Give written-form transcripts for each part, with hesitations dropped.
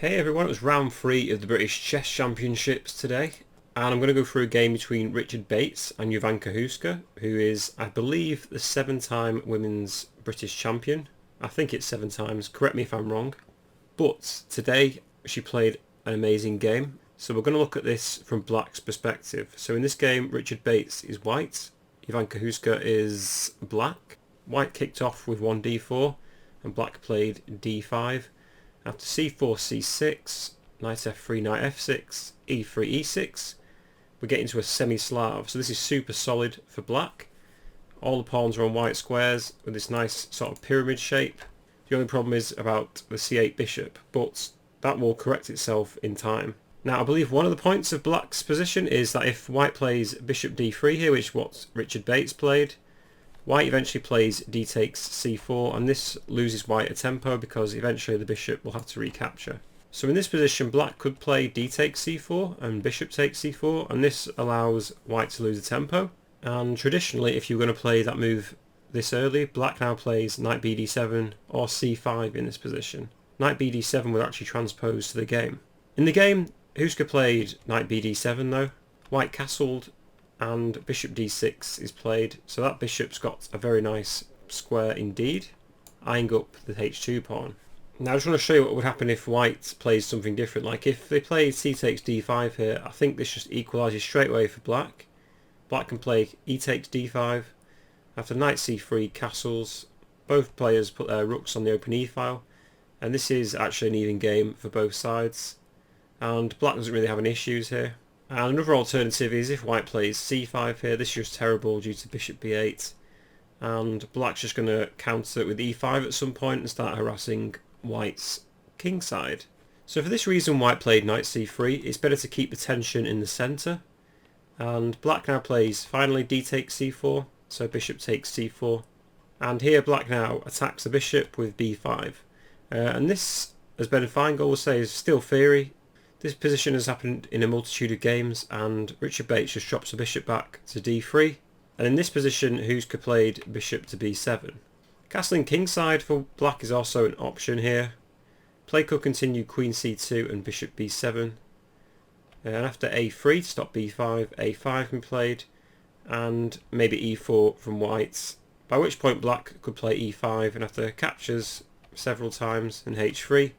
Hey everyone, it was round 3 of the British Chess Championships today, and I'm going to go through a game between Richard Bates and Jovanka Houska, who is, I believe, the 7-time women's British champion. I think it's 7 times, correct me if I'm wrong. But today she played an amazing game, so we're going to look at this from Black's perspective. So in this game, Richard Bates is white, Jovanka Houska is black. White kicked off with 1d4 and Black played d5. After c4, c6, knight f3, knight f6, e3, e6, we get into a semi-Slav. So this is super solid for Black. All the pawns are on white squares with this nice sort of pyramid shape. The only problem is about the c8 bishop, but that will correct itself in time. Now I believe one of the points of Black's position is that if White plays bishop d3 here, which is what Richard Bates played, White eventually plays d takes c4, and this loses White a tempo because eventually the bishop will have to recapture. So in this position, Black could play d takes c4 and bishop takes c4, and this allows White to lose a tempo. And traditionally, if you're going to play that move this early, Black now plays knight bd7 or c5 in this position. Knight bd7 would actually transpose to the game. In the game, Houska played knight bd7 though. White castled and bishop d6 is played, so that bishop's got a very nice square indeed, eyeing up the h2 pawn. Now I just want to show you what would happen if White plays something different. Like if they play c takes d5 here, I think this just equalises straight away for Black. Black can play e takes d5, after knight c3 castles, both players put their rooks on the open e file, and this is actually an even game for both sides, and Black doesn't really have any issues here. And another alternative is if White plays c5 here, this is just terrible due to bishop b8, and Black's just going to counter it with e5 at some point and start harassing White's king side. So for this reason White played knight c3. It's better to keep the tension in the centre, and Black now plays finally d takes c4, so bishop takes c4, and here Black now attacks the bishop with b5, and this, as Ben Feingold will say, is still theory. This position has happened in a multitude of games, and Richard Bates just drops the bishop back to d3, and in this position Houska played bishop to b7. Castling kingside for Black is also an option here. Play could continue queen c2 and bishop b7, and after a3 to stop b5, a5 can be played, and maybe e4 from White, by which point Black could play e5, and after captures several times in h3,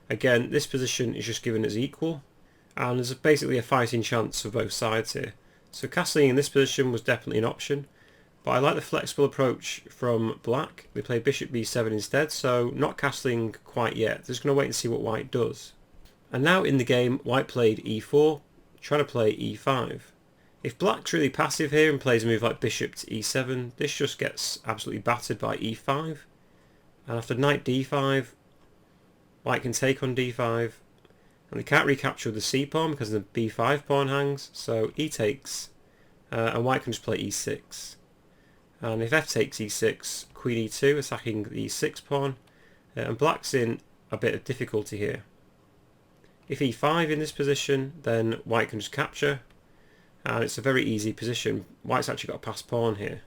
again, this position is just given as equal, and there's basically a fighting chance for both sides here. So castling in this position was definitely an option, but I like the flexible approach from Black. They play bishop b7 instead, so not castling quite yet. Just going to wait and see what White does. And now in the game, White played e4, trying to play e5. If Black's really passive here and plays a move like bishop to e7, this just gets absolutely battered by e5. And after knight d5, White can take on d5, and they can't recapture the c pawn because the b5 pawn hangs, so e takes, and White can just play e6. And if f takes e6, queen e2 attacking the e6 pawn, and Black's in a bit of difficulty here. If e5 in this position, then White can just capture, and it's a very easy position. White's actually got a passed pawn here.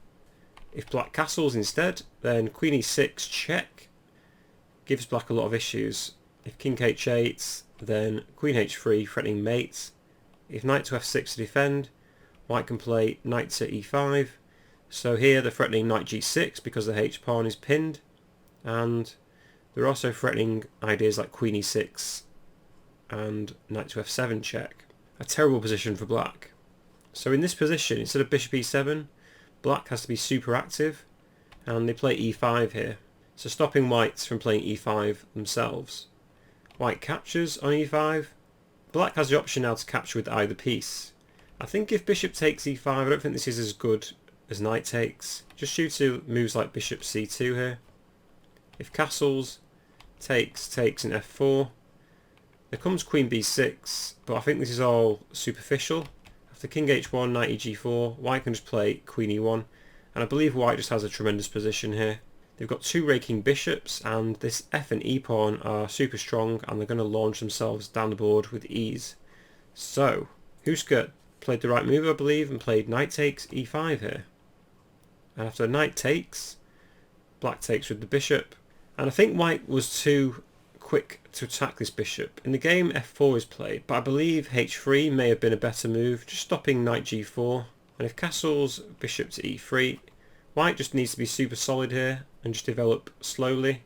If Black castles instead, then queen e6 check gives Black a lot of issues. If king H8, then queen h3 threatening mate. If knight to f6 to defend, White can play knight to e5. So here they're threatening knight g6 because the h pawn is pinned, and they're also threatening ideas like queen e6 and knight to f7 check. A terrible position for Black. So in this position, instead of bishop e7, Black has to be super active, and they play e5 here, so stopping White from playing e5 themselves. White captures on e5. Black has the option now to capture with either piece. I think if bishop takes e5, I don't think this is as good as knight takes, just due to moves like bishop c2 here. If castles, takes in f4. There comes queen b6, but I think this is all superficial. After king h1, knight eg4, White can just play queen e1, and I believe White just has a tremendous position here. They've got 2 raking bishops, and this f and e pawn are super strong, and they're going to launch themselves down the board with ease. So Houska played the right move, I believe, and played knight takes e5 here. And after knight takes, Black takes with the bishop, and I think White was too quick to attack this bishop. In the game f4 is played, but I believe h3 may have been a better move, just stopping knight g4. And if castles bishop to e3, white just needs to be super solid here and just develop slowly.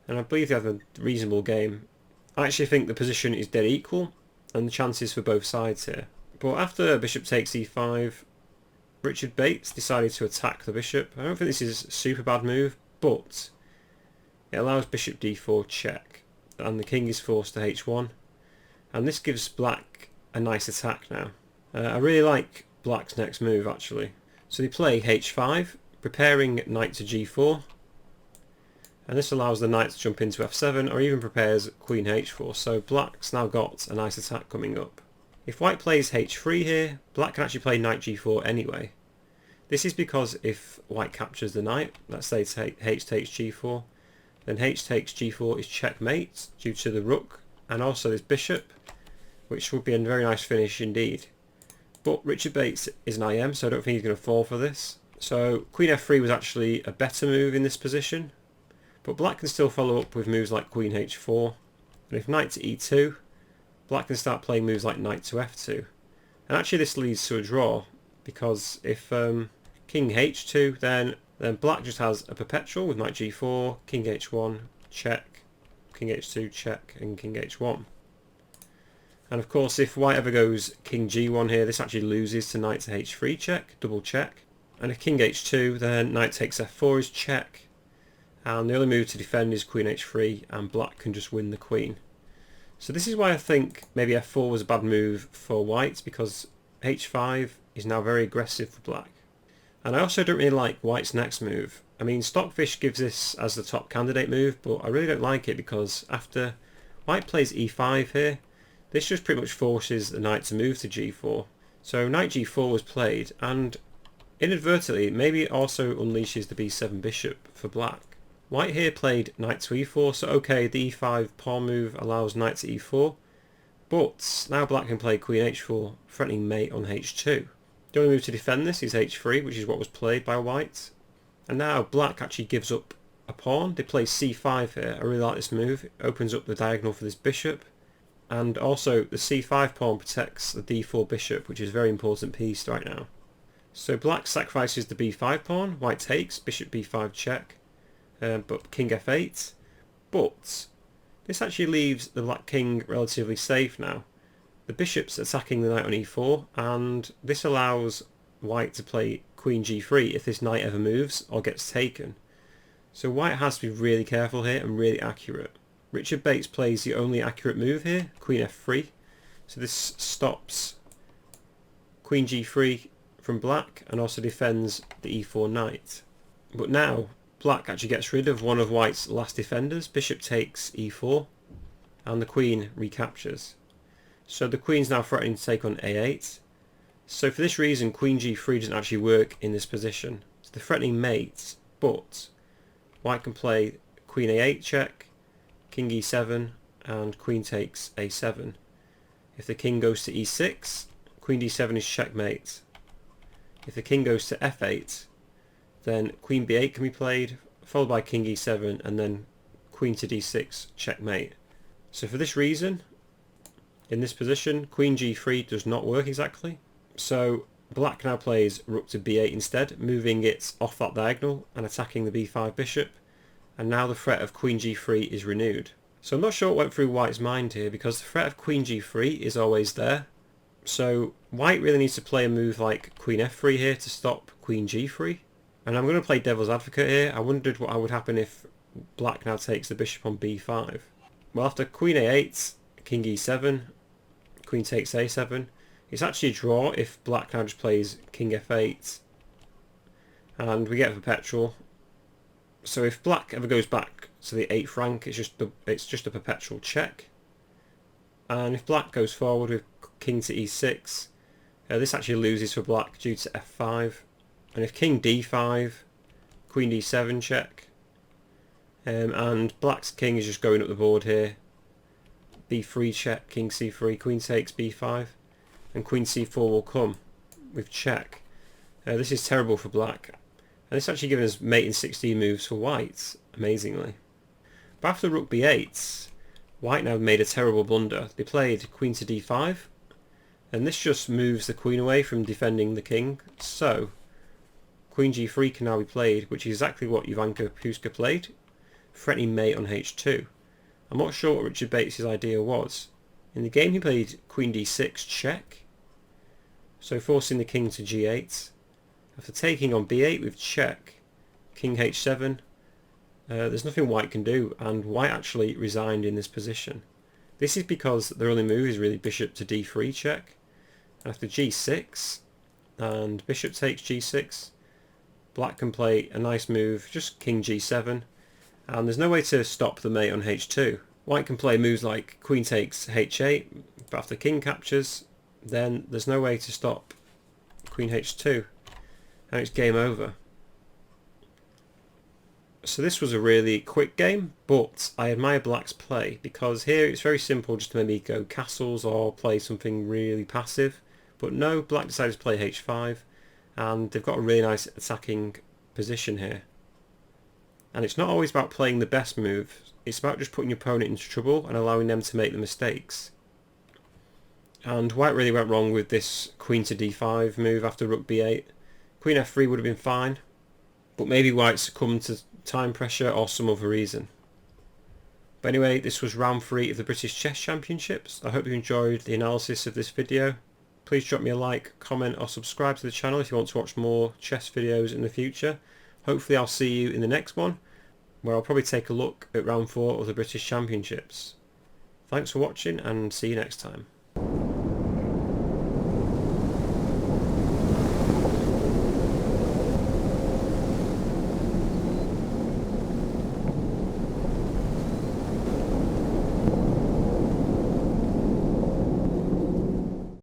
And I believe they have a reasonable game. I actually think the position is dead equal and the chances for both sides here. But after bishop takes e5, Richard Bates decided to attack the bishop. I don't think this is a super bad move, but it allows bishop d4 check, and the king is forced to h1, and this gives black a nice attack now. I really like black's next move actually. So they play h5, preparing knight to g4, and this allows the knight to jump into f7 or even prepares queen h4, so black's now got a nice attack coming up. If white plays h3 here, black can actually play knight g4 anyway. This is because if white captures the knight, let's say h takes g4, then h takes g4 is checkmate due to the rook and also this bishop, which would be a very nice finish indeed. But Richard Bates is an IM, so I don't think he's going to fall for this. So queen f3 was actually a better move in this position, but black can still follow up with moves like queen h4, and if knight to e2, black can start playing moves like knight to f2. And actually this leads to a draw, because if king h2, then black just has a perpetual with knight g4, king h1, check, king h2, check, and king h1. And of course if white ever goes king g1 here, this actually loses to knight to h3 check, double check. And if king h2, then knight takes f4 is check. And the only move to defend is queen h3, and black can just win the queen. So this is why I think maybe f4 was a bad move for white, because h5 is now very aggressive for black. And I also don't really like white's next move. I mean, Stockfish gives this as the top candidate move, but I really don't like it because after white plays e5 here, this just pretty much forces the knight to move to g4. So knight g4 was played, and inadvertently maybe it also unleashes the b7 bishop for black. White here played knight to e4, so okay, the e5 pawn move allows knight to e4, but now black can play queen h4, threatening mate on h2. The only move to defend this is h3, which is what was played by white. And now black actually gives up a pawn. They play c5 here. I really like this move. It opens up the diagonal for this bishop. And also the c5 pawn protects the d4 bishop, which is a very important piece right now. So black sacrifices the b5 pawn. White takes, bishop b5 check. But king f8. But this actually leaves the black king relatively safe now. The bishop's attacking the knight on e4, and this allows white to play queen g3 if this knight ever moves or gets taken. So white has to be really careful here and really accurate. Richard Bates plays the only accurate move here, queen f3. So this stops queen g3 from black and also defends the e4 knight. But now black actually gets rid of one of white's last defenders. Bishop takes e4 and the queen recaptures. So the queen's now threatening to take on a8. So for this reason queen g3 doesn't actually work in this position. It's the threatening mate, but white can play queen a8 check, king e7 and queen takes a7. If the king goes to e6, queen d7 is checkmate. If the king goes to f8, then queen b8 can be played, followed by king e7 and then queen to d6 checkmate. So for this reason, in this position, queen g3 does not work exactly. So black now plays rook to b8 instead, moving it off that diagonal and attacking the b5 bishop. And now the threat of queen g3 is renewed. So I'm not sure what went through white's mind here, because the threat of queen g3 is always there. So white really needs to play a move like queen f3 here to stop queen g3. And I'm going to play devil's advocate here. I wondered what would happen if black now takes the bishop on b5. Well, after queen a8, king e7, queen takes a7. It's actually a draw if black now just plays king f8 and we get a perpetual. So if black ever goes back to the 8th rank, it's just a perpetual check. And if black goes forward with king to e6, this actually loses for black due to f5. And if king d5, queen d7 check, and black's king is just going up the board here, b3 check, king c3, queen takes b5, and queen c4 will come with check. This is terrible for black, and it's actually given us mate in 16 moves for white, amazingly. But after rook b8, White now made a terrible blunder. They played queen to d5, and this just moves the queen away from defending the king, so queen g3 can now be played, which is exactly what Jovanka Houska played, threatening mate on h2. I'm not sure what Richard Bates' idea was. In the game he played queen d6 check, so forcing the king to g8. After taking on b8 with check, king h7, there's nothing white can do, and white actually resigned in this position. This is because their only move is really bishop to d3 check. After g6 and bishop takes g6, black can play a nice move, just king g7, and there's no way to stop the mate on h2. White can play moves like queen takes h8, but after king captures, then there's no way to stop queen h2, and it's game over. So this was a really quick game, but I admire black's play, because here it's very simple just to maybe go castles or play something really passive. But no, black decided to play h5, and they've got a really nice attacking position here. And it's not always about playing the best move, it's about just putting your opponent into trouble and allowing them to make the mistakes. And white really went wrong with this queen to d5 move after rook b8. Queen f3 would have been fine, but maybe white succumbed to time pressure or some other reason. But anyway, this was round 3 of the British Chess Championships. I hope you enjoyed the analysis of this video. Please drop me a like, comment or subscribe to the channel if you want to watch more chess videos in the future. Hopefully I'll see you in the next one, where I'll probably take a look at round 4 of the British Championships. Thanks for watching and see you next time.